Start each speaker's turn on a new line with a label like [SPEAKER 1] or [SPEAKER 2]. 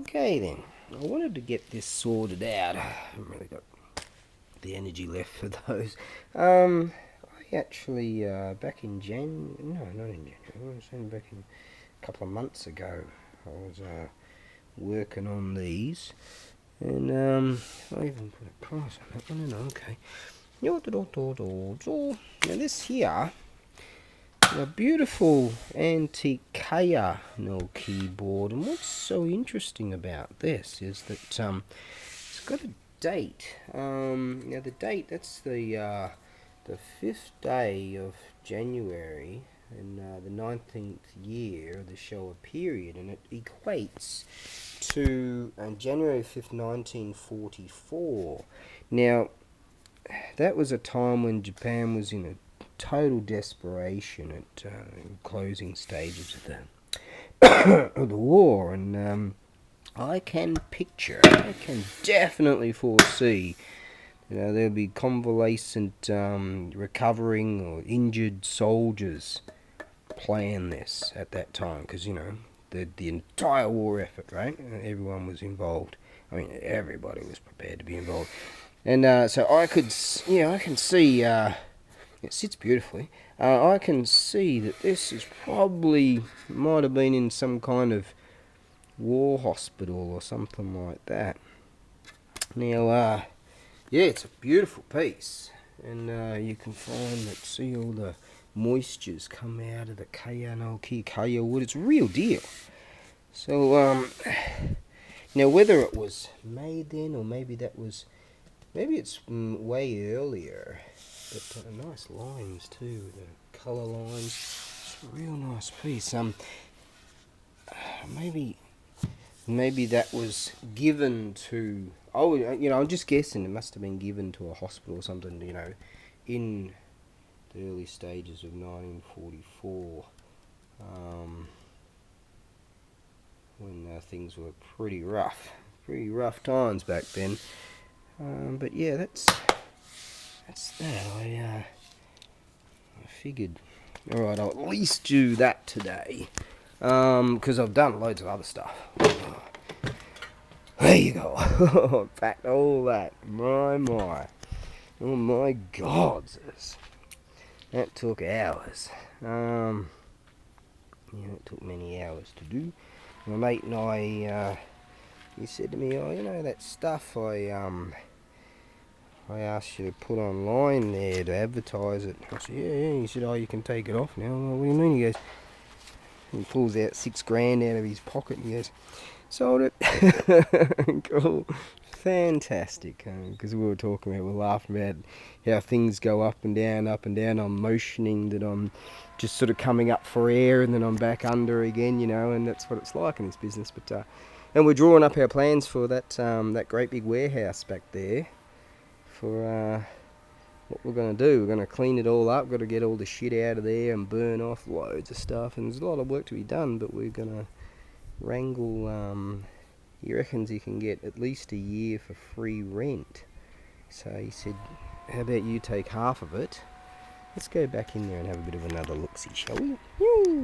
[SPEAKER 1] Okay then, I wanted to get this sorted out. I haven't really got the energy left for those. I actually, back in no, not in January, I was saying back in a couple of months ago, I was working on these, and I even put a price on that one, okay. Now this here, a beautiful antique Kaya no keyboard, and what's so interesting about this is that it's got a date. Now the date, that's the 5th day of January in the 19th year of the Showa period, and it equates to January 5th, 1944. Now that was a time when Japan was in a total desperation at closing stages of the war, and I can definitely foresee, there'll be convalescent, recovering or injured soldiers plan this at that time, because the entire war effort, right? Everyone was involved. I mean, everybody was prepared to be involved, and so I can see. It sits beautifully. I can see that this is might have been in some kind of war hospital or something like that. Now, yeah, it's a beautiful piece, and you can see all the moistures come out of the Kaya wood. It's real deal. So, now whether it was made then, or maybe it's way earlier. But nice lines too, the colour lines. It's a real nice piece. Maybe that was given to. Oh, I'm just guessing. It must have been given to a hospital or something. In the early stages of 1944, when things were pretty rough times back then. But yeah, that's that. I figured, alright, I'll at least do that today, because I've done loads of other stuff. There you go. Packed all that. My. Oh my God. That took hours. Yeah, it took many hours to do. My mate and I, he said to me, that stuff I asked you to put online there to advertise it. I said, yeah. He said, you can take it off now. Well, what do you mean? He goes, he pulls out $6,000 out of his pocket and he goes, sold it. Cool. Fantastic. Because we were laughing about how things go up and down. I'm motioning that I'm just sort of coming up for air and then I'm back under again, and that's what it's like in this business. But and we're drawing up our plans for that great big warehouse back there. For what we're going to do. We're going to clean it all up. Got to get all the shit out of there and burn off loads of stuff. And there's a lot of work to be done, but we're going to wrangle. He reckons he can get at least a year for free rent. So he said, how about you take half of it? Let's go back in there and have a bit of another look-see, shall we?